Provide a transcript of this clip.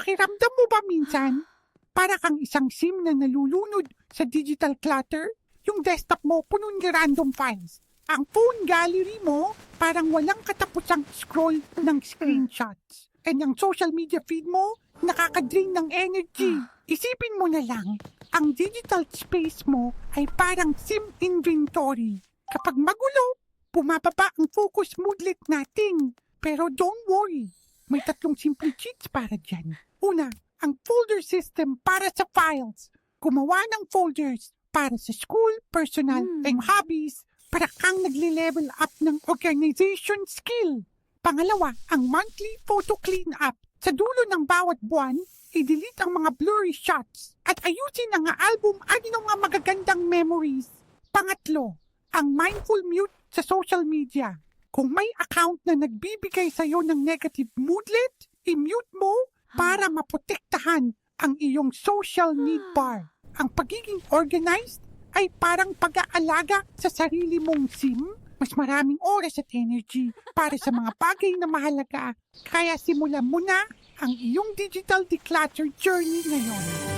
Pakiramdam mo ba minsan, para kang isang sim na nalulunod sa digital clutter? Yung desktop mo puno ng random files. Ang phone gallery mo parang walang katapusang scroll ng screenshots. And ang social media feed mo nakakadrain ng energy. Isipin mo na lang, ang digital space mo ay parang SIM inventory. Kapag magulo, bumababa ang focus moodlet natin. Pero don't worry, may 3 simple cheats para dyan. Una, ang folder system para sa files. Gumawa ng folders para sa school, personal, and hobbies para kang nagle-level up ng organization skill. Pangalawa, ang monthly photo cleanup. Sa dulo ng bawat buwan, i-delete ang mga blurry shots at ayusin ang album at mga magagandang memories. Pangatlo, ang mindful mute sa social media. Kung may account na nagbibigay sa'yo ng negative moodlet, i-mute mo para maprotektahan ang iyong social need bar. Ang pagiging organized ay parang pag-aalaga sa sarili mong SIM. Mas maraming oras at energy para sa mga bagay na mahalaga. Kaya simulan mo na ang iyong digital declutter journey ngayon.